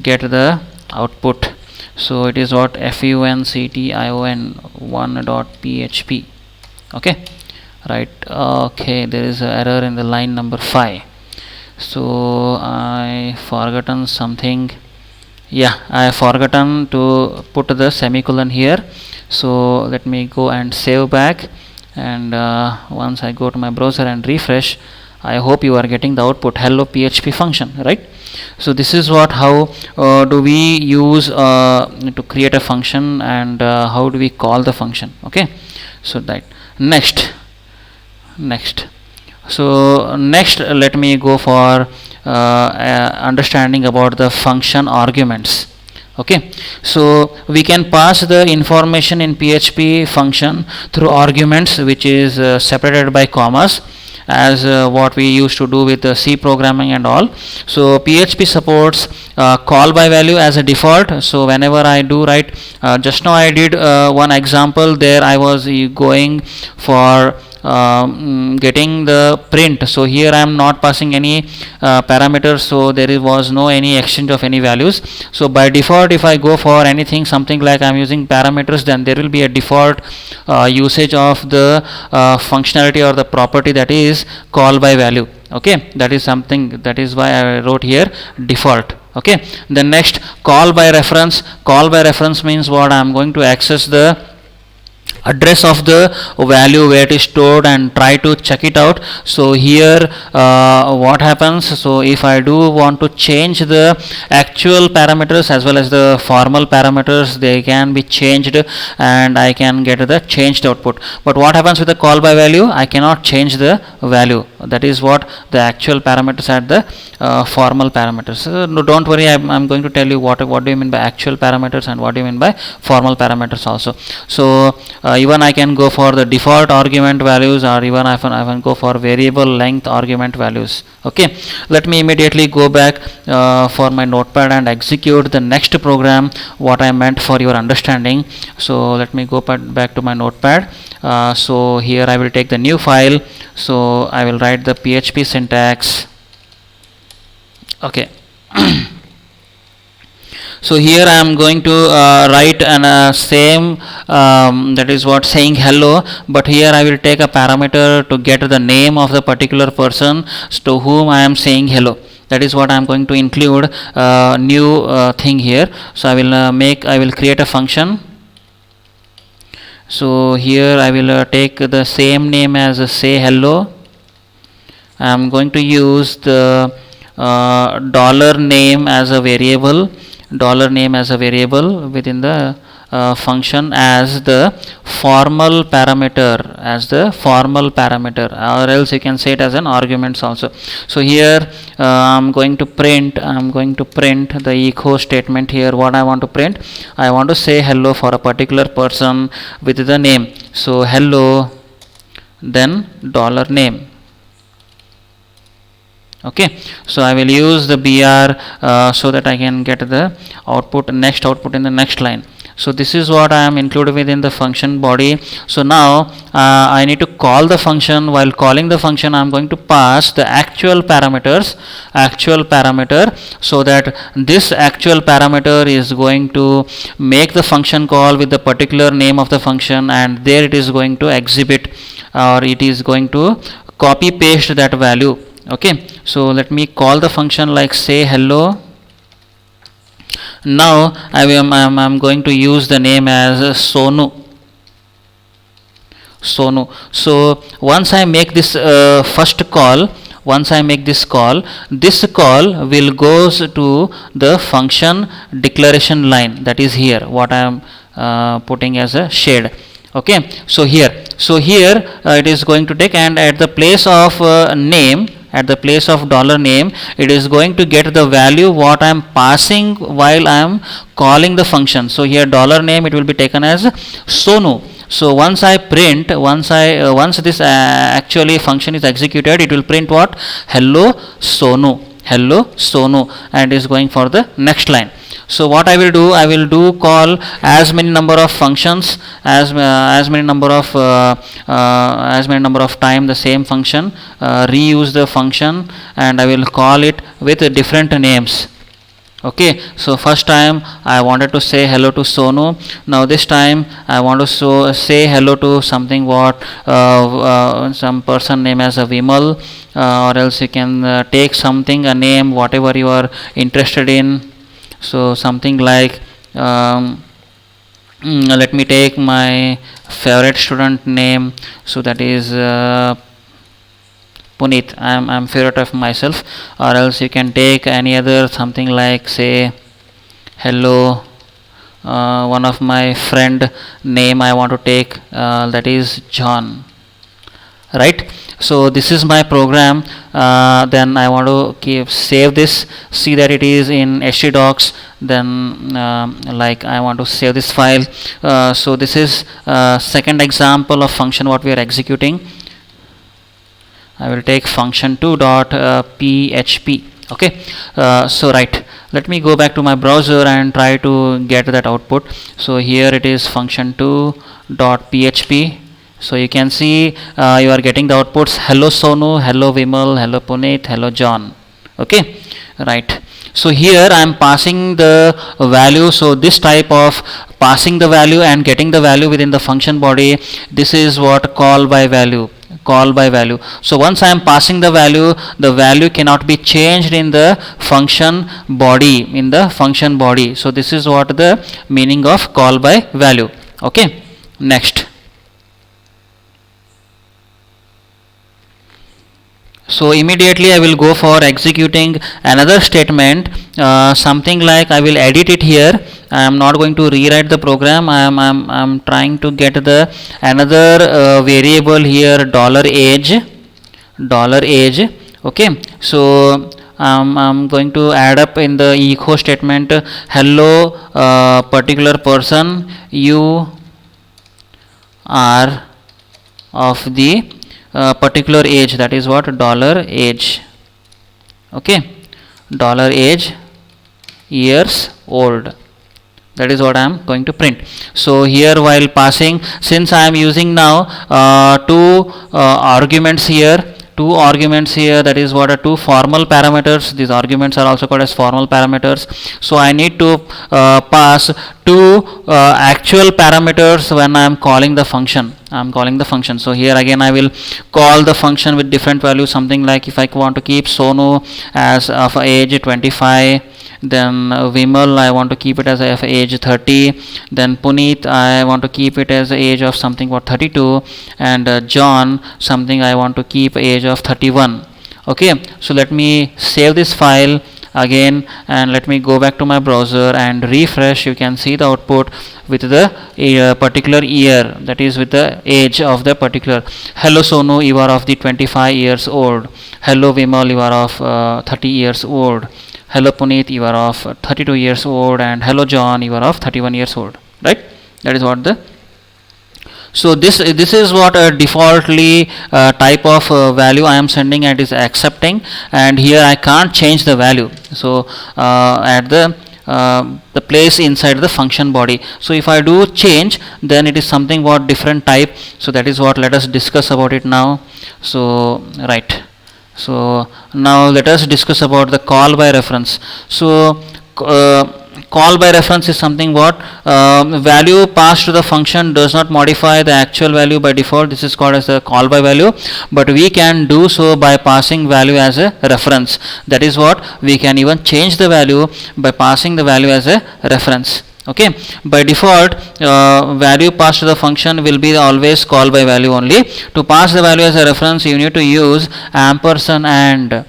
get the output. So it is what function 1.php. Okay, right. Okay, there is an error in the line number 5. So I forgotten something. Yeah, I have forgotten to put the semicolon here. So let me go and save back, and once I go to my browser and refresh, I hope you are getting the output hello PHP function, right? So this is what how do we use to create a function, and how do we call the function. Okay, so that next so next let me go for understanding about the function arguments. Okay, so we can pass the information in PHP function through arguments, which is separated by commas, as what we used to do with C programming and all. So PHP supports call by value as a default. So whenever I do write, just now I did one example there, I was going for getting the print. So here I am not passing any parameters, so there was no any exchange of any values. So by default, if I go for anything something like I am using parameters, then there will be a default usage of the functionality or the property, that is call by value. Okay, that is something, that is why I wrote here default. Okay, the next call by reference. Call by reference means what? I am going to access the address of the value where it is stored and try to check it out. So here what happens, so if I do want to change the actual parameters as well as the formal parameters, they can be changed and I can get the changed output. But what happens with the call by value? I cannot change the value. That is what the actual parameters at the formal parameters. No, don't worry, I'm going to tell you what do you mean by actual parameters and what do you mean by formal parameters also. So even I can go for the default argument values, or even I can go for variable length argument values. Okay, let me immediately go back for my notepad and execute the next program what I meant for your understanding. So let me go back to my notepad. So here I will take the new file, so I will write the PHP syntax. Okay. So here I am going to write an same that is what saying hello, but here I will take a parameter to get the name of the particular person to whom I am saying hello. That is what I am going to include new thing here. So I will create a function. So here I will take the same name as say hello. I am going to use the dollar name as a variable within the function as the formal parameter, or else you can say it as an arguments also. So here I'm going to print the echo statement. Here what I want to print, I want to say hello for a particular person with the name. So hello, then dollar name. Okay, so I will use the br so that I can get the next output in the next line. So this is what I am included within the function body. So now I need to call the function. While calling the function, I am going to pass the actual parameter, so that this actual parameter is going to make the function call with the particular name of the function, and there it is going to exhibit, or it is going to copy paste that value. Okay, so let me call the function like say hello. Now I'm going to use the name as Sonu. So once I make this first call, this call will goes to the function declaration line, that is here what I am putting as a shade. Okay, so here it is going to take, and at the place of name, at the place of dollar name, it is going to get the value what I am passing while I am calling the function. So here dollar name, it will be taken as Sonu. So once I print, once this actually function is executed, it will print what? Hello Sonu, and is going for the next line. So what I will do, call as many number of functions, as many number of time the same function, reuse the function, and I will call it with different names. Okay, so first time I wanted to say hello to Sonu. Now this time I want to say hello to something what some person name as a Vimal, or else you can take something, a name whatever you are interested in. So something like let me take my favorite student name, so that is Puneet. I'm favorite of myself. Or else you can take any other something like say hello, one of my friend name I want to take, that is John, right? So this is my program. Then I want to save this, see that it is in htdocs. Then like I want to save this file. So this is second example of function what we are executing. I will take function2.php. Okay, so right, let me go back to my browser and try to get that output. So here it is function2.php. So you can see you are getting the outputs hello Sonu, hello Vimal, hello Puneet, hello John. Okay, right. So here I am passing the value. So this type of passing the value and getting the value within the function body, this is what call by value. So once I am passing the value cannot be changed in the function body, So this is what the meaning of call by value. Okay, next. So immediately I will go for executing another statement, something like I will edit it here. I am not going to rewrite the program. I am trying to get the another variable here, $age. Okay, so I'm going to add up in the echo statement, hello particular person, you are of the particular age, that is what, $age. Okay, $age, years old, that is what I am going to print. So here, while passing, since I am using now two arguments here, that is what are two formal parameters. These arguments are also called as formal parameters. So I need to pass two actual parameters when I am calling the function. So here again I will call the function with different values, something like if I want to keep Sonu as of age 25, then Vimal I want to keep it as of age 30, then Puneet I want to keep it as the age of something what 32, and John something I want to keep age of 31. Okay, so let me save this file again and let me go back to my browser and refresh. You can see the output with the particular year, that is with the age of the particular. Hello Sonu, you are of the 25 years old. Hello Vimal, you are of 30 years old. Hello Puneet, you are of 32 years old, and hello John, you are of 31 years old. Right? That is what the. So this is what a defaultly type of value I am sending and is accepting, and here I can't change the value. So at the place inside the function body. So if I do change, then it is something what different type. So that is what, let us discuss about it now. So right. So now let us discuss about the call by reference. So call by reference is something what value passed to the function does not modify the actual value by default. This is called as the call by value, but we can do so by passing value as a reference. That is what, we can even change the value by passing the value as a reference. Okay, by default value passed to the function will be always call by value only. To pass the value as a reference, you need to use ampersand and.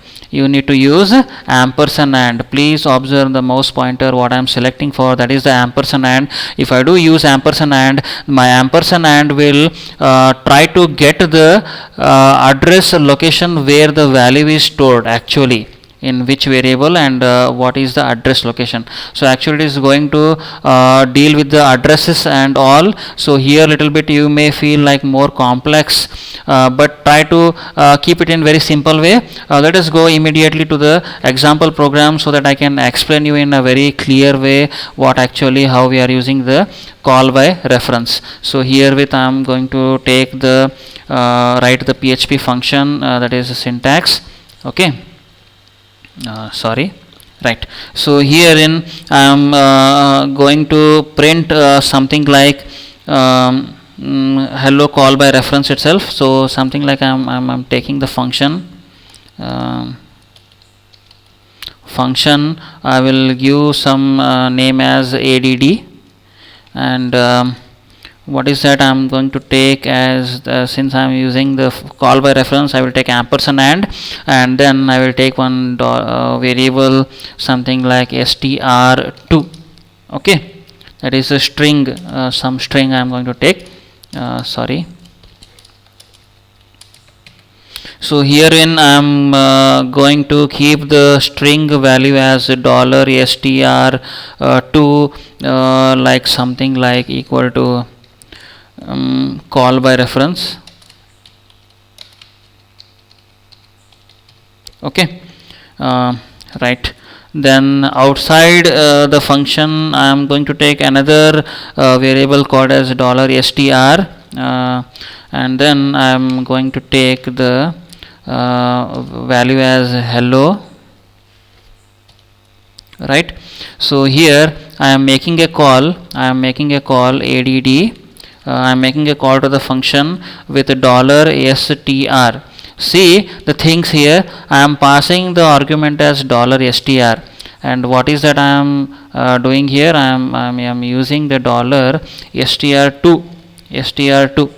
Please observe the mouse pointer what I am selecting for, that is the ampersand and. If I do use ampersand and, my ampersand and will try to get the address location where the value is stored actually, in which variable, and what is the address location. So actually it is going to deal with the addresses and all. So here little bit you may feel like more complex, but try to keep it in very simple way. Let us go immediately to the example program so that I can explain you in a very clear way what actually how we are using the call by reference. So here with I am going to take the write the PHP function, that is the syntax. Okay, sorry, right. So herein I am going to print something like hello call by reference itself. So something like I'm taking the function I will give some name as add, and what is that I am going to take as since I am using the call by reference, I will take ampersand and then I will take one variable something like str2. Okay, that is a string, some string I am going to take. Sorry. So herein I am going to keep the string value as $str2 like something like equal to call by reference. Okay, right. Then outside the function I am going to take another variable called as $str, and then I am going to take the value as hello. Right. So here I am making a call add. I am making a call to the function with $str. See the things here, I am passing the argument as $str, and what is that I am doing here, I am using the $str2.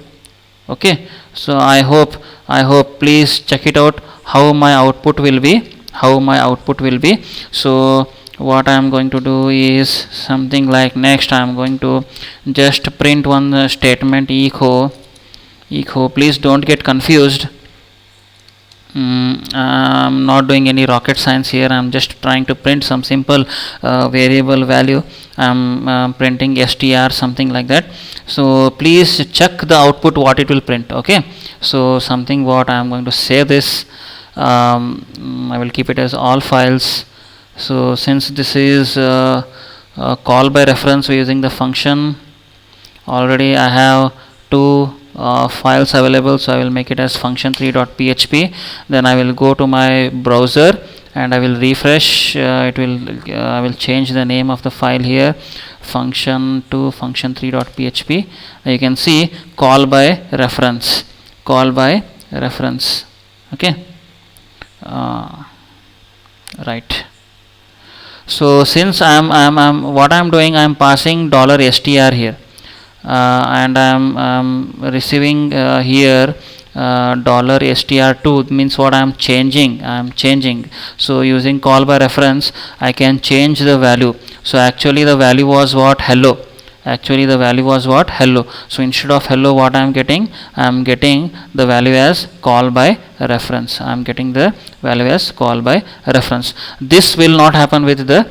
Okay, so I hope please check it out how my output will be, so what I am going to do is something like, next I am going to just print one statement, echo. Please don't get confused. I'm not doing any rocket science here. I'm just trying to print some simple variable value. I'm printing str, something like that. So please check the output what it will print. Okay, so something what I'm going to save this. I will keep it as all files. So since this is call by reference using the function, already I have two files available, so I will make it as function3.php. then I will go to my browser and I will refresh. I will change the name of the file here, function to function3.php. you can see call by reference. Okay, right. So since I'm what I'm doing, I'm passing $str here, and I'm receiving here $str2, means what I'm changing. So using call by reference I can change the value. So actually the value was what? Hello. So instead of hello, what I'm getting the value as call by reference. This will not happen with the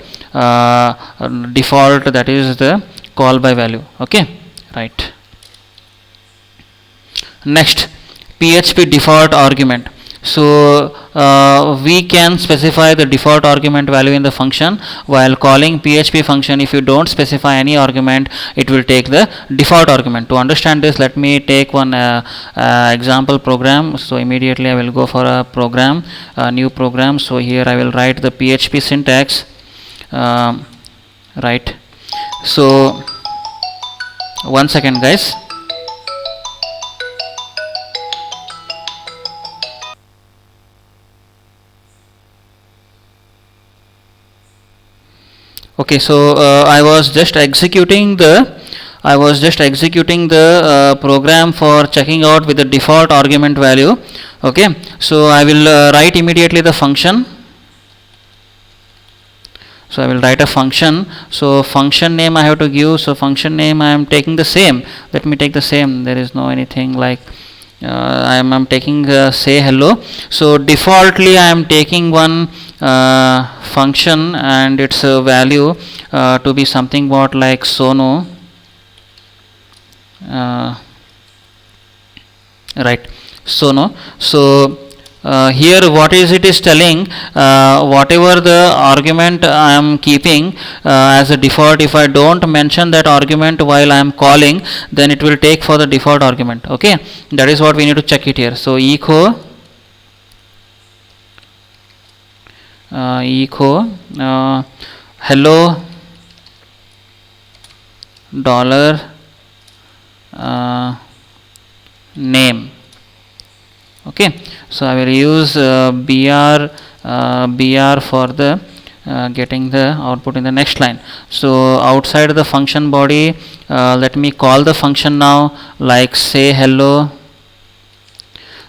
default, that is the call by value. Okay, right. Next, PHP default argument. So we can specify the default argument value in the function. While calling PHP function, if you don't specify any argument, it will take the default argument. To understand this, let me take one example program. So immediately I will go for a program, new program. So here I will write the PHP syntax. Right. So 1 second, guys. Okay, so I was just executing the program for checking out with the default argument value. Okay, so I will write immediately the function. So I will write a function. So function name I have to give. So function name I am taking the same. Let me take the same. There is no anything like I am taking say hello. So defaultly I am taking one function and its value to be something what like sono. Right, sono. So here what is it is telling, whatever the argument I am keeping as a default, if I don't mention that argument while I am calling, then it will take for the default argument. Okay, that is what we need to check it here. So echo hello $name. Okay, so I will use br for the getting the output in the next line. So outside the function body, let me call the function now, like say hello.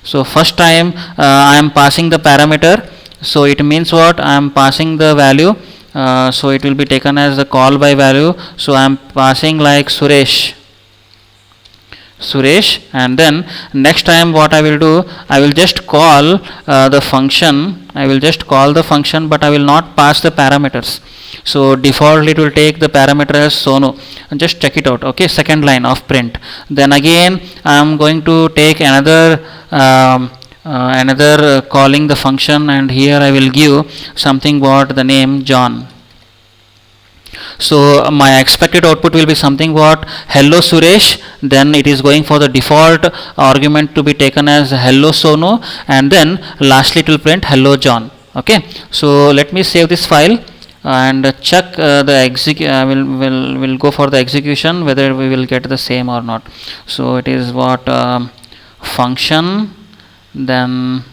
So first time I am passing the parameter. So it means what? I am passing the value. So it will be taken as the call by value. So I am passing like Suresh, and then next time what I will do, I will just call the function. But I will not pass the parameters. So defaultly it will take the parameter as sono, and just check it out. Okay, second line of print. Then again I am going to take another calling the function, and here I will give something what the name John. So my expected output will be something what hello Suresh, then it is going for the default argument to be taken as hello sono, and then lastly it will print hello John. Okay, so let me save this file and check the will go for the execution whether we will get the same or not. So it is what function, then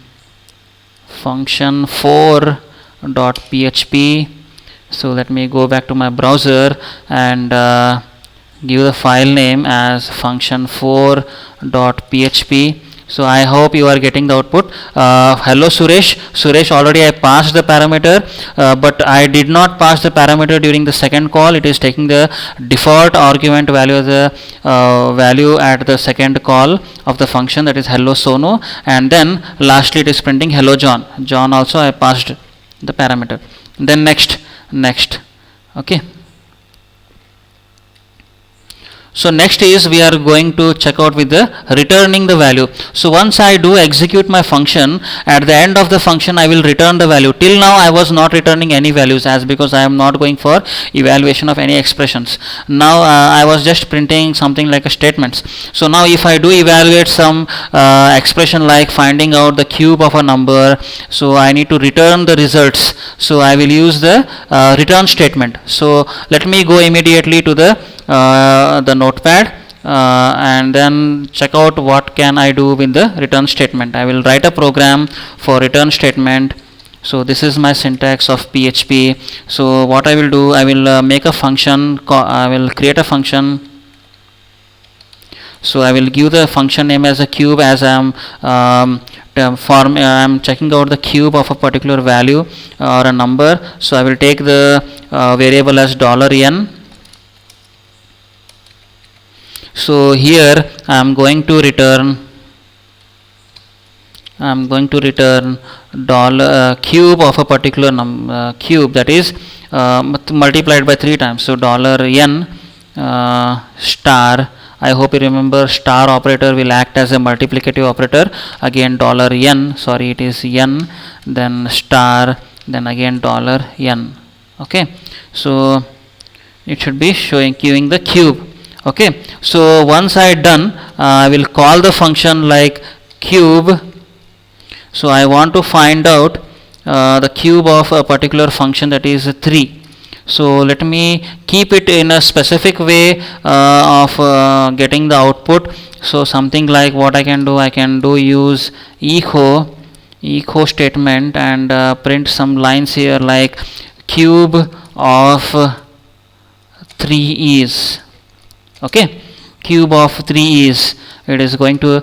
function 4.php. So let me go back to my browser and give the file name as function4.php. So I hope you are getting the output. Hello Suresh. Suresh, already I passed the parameter, but I did not pass the parameter during the second call. It is taking the default argument value as the value at the second call of the function, that is hello Sonu, and then lastly it is printing hello John. John also I passed the parameter. Then next. Okay. So next is we are going to check out with the returning the value. So once I do execute my function, at the end of the function I will return the value. Till now I was not returning any values, as because I am not going for evaluation of any expressions. Now I was just printing something like a statements. So now if I do evaluate some expression like finding out the cube of a number, so I need to return the results. So I will use the return statement. So let me go immediately to the notepad and then check out what can I do with the return statement. I will write a program for return statement. So this is my syntax of PHP. So what I will do, I will make a function, I will create a function. So I will give the function name as a cube, as I am checking out the cube of a particular value or a number. So I will take the variable as $n. So here I am going to return cube of a particular cube, that is multiplied by 3 times. So $n star. I hope you remember star operator will act as a multiplicative operator. Again $n, sorry, it is n, then star, then again $n. Okay, so it should be queuing the cube. Okay, so once I done, I will call the function like cube. So I want to find out the cube of a particular function, that is 3. So let me keep it in a specific way of getting the output. So something like what I can do use echo statement and print some lines here like cube of 3 is. Okay, cube of 3 is, it is going to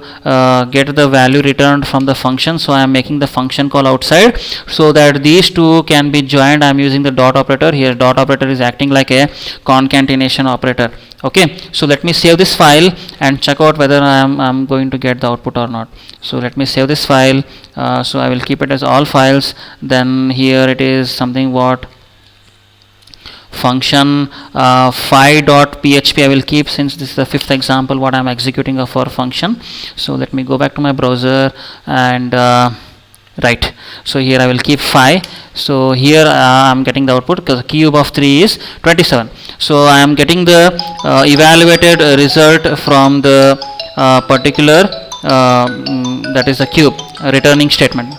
get the value returned from the function. So I am making the function call outside so that these two can be joined. I am using the dot operator here. Dot operator is acting like a concatenation operator. Okay, so let me save this file and check out whether I am going to get the output or not. So let me save this file. So I will keep it as all files. Then here it is something what function phi.php I will keep, since this is the 5th example what I am executing for function. So let me go back to my browser and right. So here I will keep phi. So here I am getting the output because cube of 3 is 27. So I am getting the evaluated result from the particular that is a cube returning statement.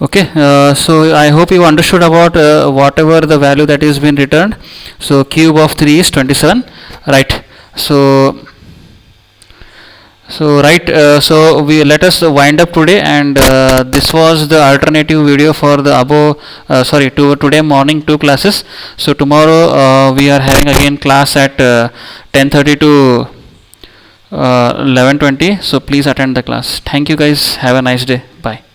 Okay, so I hope you understood about whatever the value that is been returned. So cube of 3 is 27, right? So we let us wind up today, and this was the alternative video for the above today morning 2 classes. So tomorrow we are having again class at 10:30 to 11:20. So please attend the class. Thank you guys, have a nice day, bye.